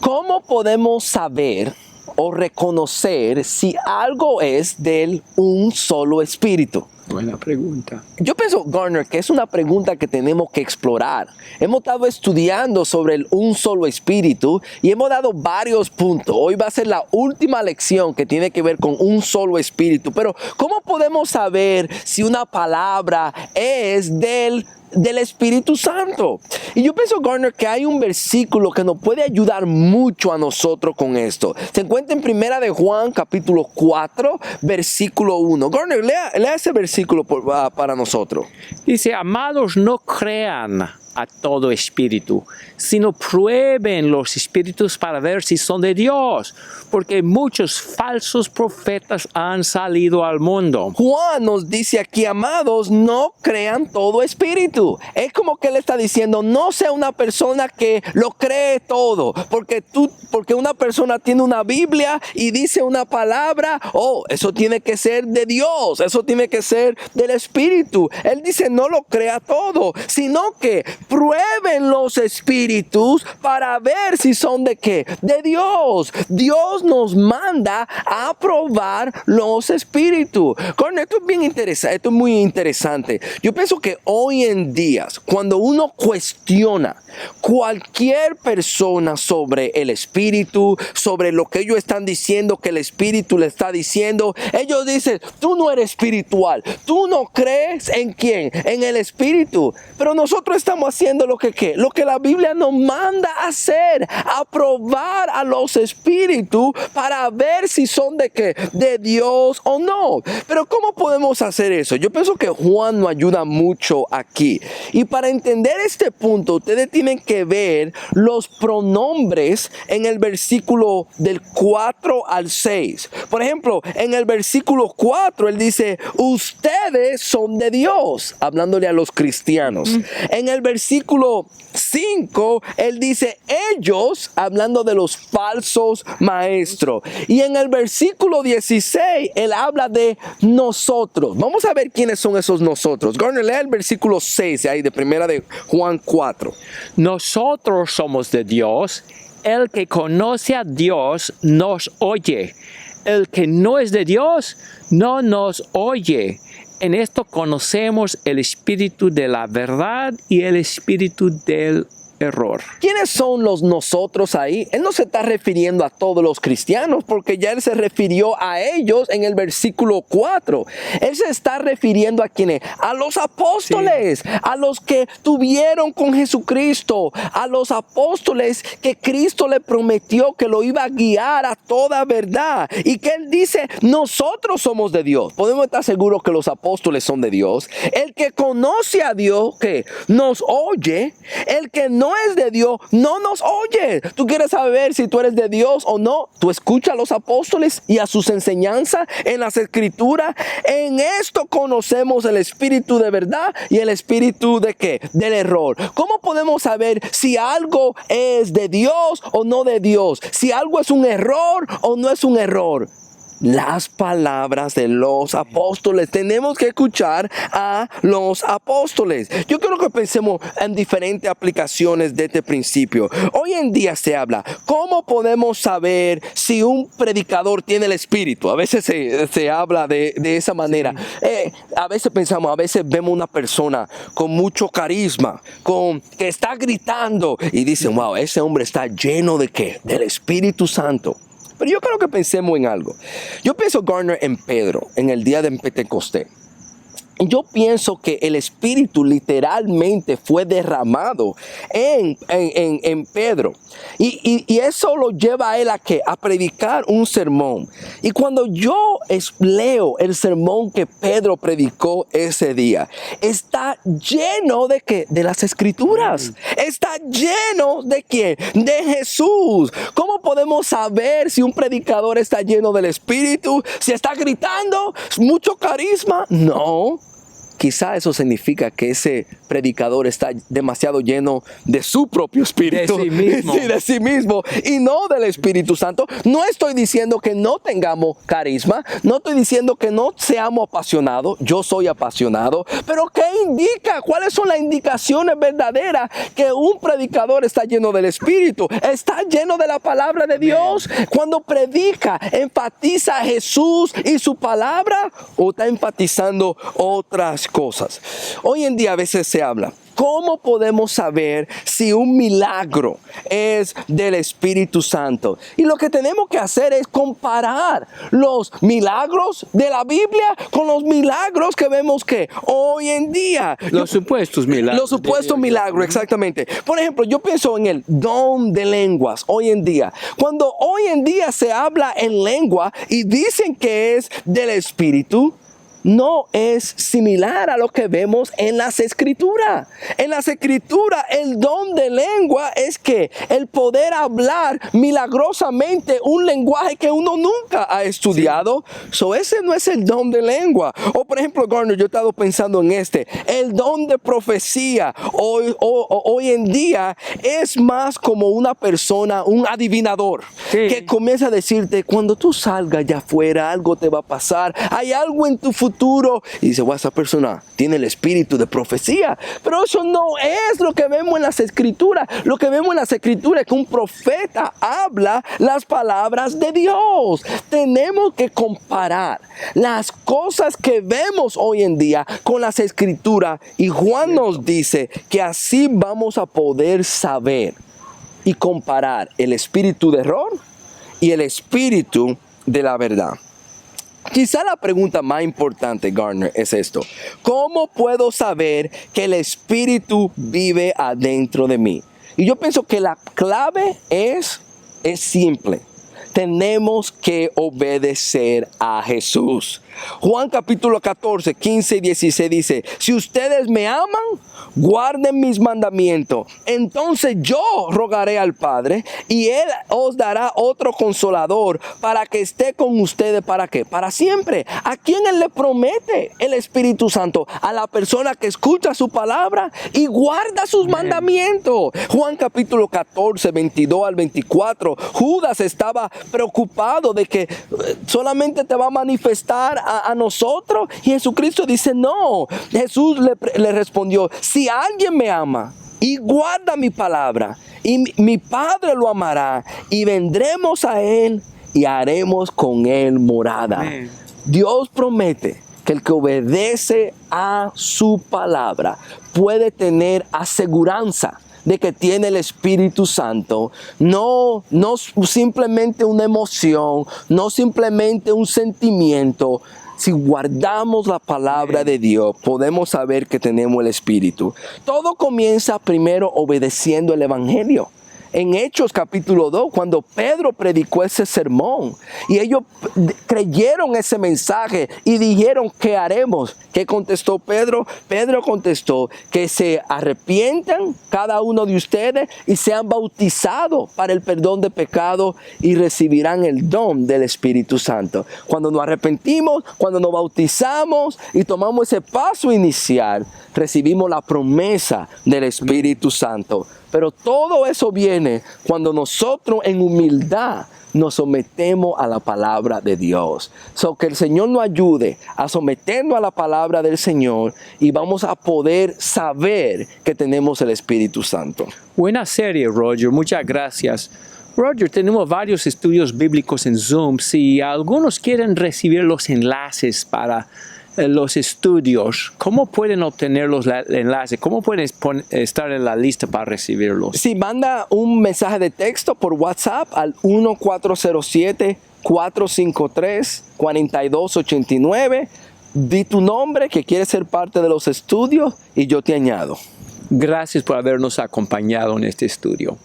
¿cómo podemos saber o reconocer si algo es del un solo espíritu? Buena pregunta. Yo pienso, Garner, que es una pregunta que tenemos que explorar. Hemos estado estudiando sobre el un solo espíritu y hemos dado varios puntos. Hoy va a ser la última lección que tiene que ver con un solo espíritu. Pero, ¿cómo podemos saber si una palabra es del Espíritu Santo? Y yo pienso, Garner, que hay un versículo que nos puede ayudar mucho a nosotros con esto. Se encuentra en 1 de Juan, capítulo 4, versículo 1. Garner, lea ese versículo para nosotros. Dice, amados, no crean a todo espíritu, sino prueben los espíritus para ver si son de Dios, porque muchos falsos profetas han salido al mundo. Juan nos dice aquí, amados, no crean todo espíritu. Es como que él está diciendo, no sea una persona que lo cree todo, porque una persona tiene una Biblia y dice una palabra, eso tiene que ser de Dios, eso tiene que ser del Espíritu. Él dice, no lo crea todo, sino que prueben los espíritus para ver si son de qué, de Dios. Dios nos manda a probar los espíritus. Con esto es bien interesante, esto es muy interesante. Yo pienso que hoy en día, cuando uno cuestiona cualquier persona sobre el espíritu, sobre lo que ellos están diciendo que el espíritu le está diciendo, ellos dicen, tú no eres espiritual, tú no crees en quién, en el espíritu. Pero nosotros estamos haciendo lo que la Biblia nos manda a hacer, a probar a los espíritus para ver si son de qué, de Dios o no. Pero ¿cómo podemos hacer eso? Yo pienso que Juan nos ayuda mucho aquí. Y para entender este punto, ustedes tienen que ver los pronombres en el versículo del 4 al 6. Por ejemplo, en el versículo 4, él dice, ustedes son de Dios, hablándole a los cristianos. En el versículo 5, él dice, ellos, hablando de los falsos maestros. Y en el versículo 16, él habla de nosotros. Vamos a ver quiénes son esos nosotros. Garner, lea el versículo 6 ahí de 1 de Juan 4. Nosotros somos de Dios. El que conoce a Dios nos oye. El que no es de Dios no nos oye. En esto conocemos el espíritu de la verdad y el espíritu del error. ¿Quiénes son los nosotros ahí? Él no se está refiriendo a todos los cristianos, porque ya él se refirió a ellos en el versículo 4. Él se está refiriendo a quiénes, a los apóstoles, sí, a los que tuvieron con Jesucristo, a los apóstoles que Cristo le prometió que lo iba a guiar a toda verdad, y que él dice, nosotros somos de Dios. Podemos estar seguros que los apóstoles son de Dios. El que conoce a Dios, que nos oye. El que no es de Dios no nos oye. Tú quieres saber si tú eres de Dios o no, tú escuchas a los apóstoles y a sus enseñanzas en las escrituras. En esto conocemos el espíritu de verdad y el espíritu de ¿qué? Del error. ¿Cómo podemos saber si algo es de Dios o no de Dios? Si algo es un error o no es un error. Las palabras de los apóstoles. Tenemos que escuchar a los apóstoles. Yo quiero que pensemos en diferentes aplicaciones de este principio. Hoy en día se habla, ¿cómo podemos saber si un predicador tiene el espíritu? A veces se habla de esa manera. A veces pensamos, a veces vemos una persona con mucho carisma, que está gritando y dicen, wow, ese hombre está lleno de ¿qué? Del Espíritu Santo. Pero yo creo que pensemos en algo. Yo pienso, Garner, en Pedro, en el día de Pentecostés. Yo pienso que el Espíritu literalmente fue derramado en Pedro. Y eso lo lleva a él a predicar un sermón. Y cuando yo leo el sermón que Pedro predicó ese día, está lleno de ¿qué? De las Escrituras. Está lleno ¿de quién? De Jesús. ¿Cómo podemos saber si un predicador está lleno del Espíritu? Si está gritando, mucho carisma. No. quizá eso significa que ese predicador está demasiado lleno de su propio espíritu. De sí mismo. Sí, de sí mismo y no del Espíritu Santo. No estoy diciendo que no tengamos carisma, no estoy diciendo que no seamos apasionados. Yo soy apasionado, pero ¿qué indica? ¿Cuáles son las indicaciones verdaderas que un predicador está lleno del Espíritu? Está lleno de la palabra de Dios. Cuando predica, enfatiza a Jesús y su palabra, o está enfatizando otras cosas. Hoy en día a veces se habla, ¿cómo podemos saber si un milagro es del Espíritu Santo? Y lo que tenemos que hacer es comparar los milagros de la Biblia con los milagros que vemos que hoy en día. Los supuestos milagros. Los supuestos milagros, exactamente. Por ejemplo, yo pienso en el don de lenguas hoy en día. Cuando hoy en día se habla en lengua y dicen que es del Espíritu, no es similar a lo que vemos en las Escrituras. En las Escrituras, el don de lengua es que el poder hablar milagrosamente un lenguaje que uno nunca ha estudiado. So, ese no es el don de lengua. O por ejemplo, Garner, yo he estado pensando en el don de profecía. Hoy en día es más como una persona, un adivinador, que comienza a decirte, cuando tú salgas allá afuera, algo te va a pasar. Hay algo en tu futuro. Y dice, esa persona tiene el espíritu de profecía. Pero eso no es lo que vemos en las Escrituras. Lo que vemos en las Escrituras es que un profeta habla las palabras de Dios. Tenemos que comparar las cosas que vemos hoy en día con las Escrituras. Y Juan nos dice que así vamos a poder saber y comparar el espíritu de error y el espíritu de la verdad. Quizá la pregunta más importante, Garner, es esto. ¿Cómo puedo saber que el Espíritu vive adentro de mí? Y yo pienso que la clave es simple. Tenemos que obedecer a Jesús. Juan capítulo 14, 15 y 16 dice, si ustedes me aman, guarden mis mandamientos. Entonces yo rogaré al Padre y Él os dará otro consolador para que esté con ustedes. ¿Para qué? Para siempre. ¿A quién Él le promete el Espíritu Santo? A la persona que escucha su palabra y guarda sus mandamientos. Juan capítulo 14, 22 al 24. Judas estaba preocupado de que solamente te va a manifestar a nosotros. Y Jesucristo dice, no. Jesús le respondió, si alguien me ama y guarda mi palabra, y mi Padre lo amará, y vendremos a Él y haremos con Él morada. Amén. Dios promete que el que obedece a su palabra puede tener aseguranza de que tiene el Espíritu Santo, no simplemente una emoción, no simplemente un sentimiento. Si guardamos la palabra de Dios, podemos saber que tenemos el Espíritu. Todo comienza primero obedeciendo el Evangelio. En Hechos capítulo 2, cuando Pedro predicó ese sermón y ellos creyeron ese mensaje y dijeron, ¿qué haremos? ¿Qué contestó Pedro? Pedro contestó que se arrepientan cada uno de ustedes y sean bautizados para el perdón de pecado y recibirán el don del Espíritu Santo. Cuando nos arrepentimos, cuando nos bautizamos y tomamos ese paso inicial, recibimos la promesa del Espíritu Santo. Pero todo eso viene cuando nosotros en humildad nos sometemos a la palabra de Dios. Que el Señor nos ayude a someternos a la palabra del Señor y vamos a poder saber que tenemos el Espíritu Santo. Buena serie, Roger. Muchas gracias. Roger, tenemos varios estudios bíblicos en Zoom. Si algunos quieren recibir los enlaces para los estudios, ¿cómo pueden obtener los enlaces? ¿Cómo pueden estar en la lista para recibirlos? Si manda un mensaje de texto por WhatsApp al 1407-453-4289, di tu nombre, que quieres ser parte de los estudios y yo te añado. Gracias por habernos acompañado en este estudio.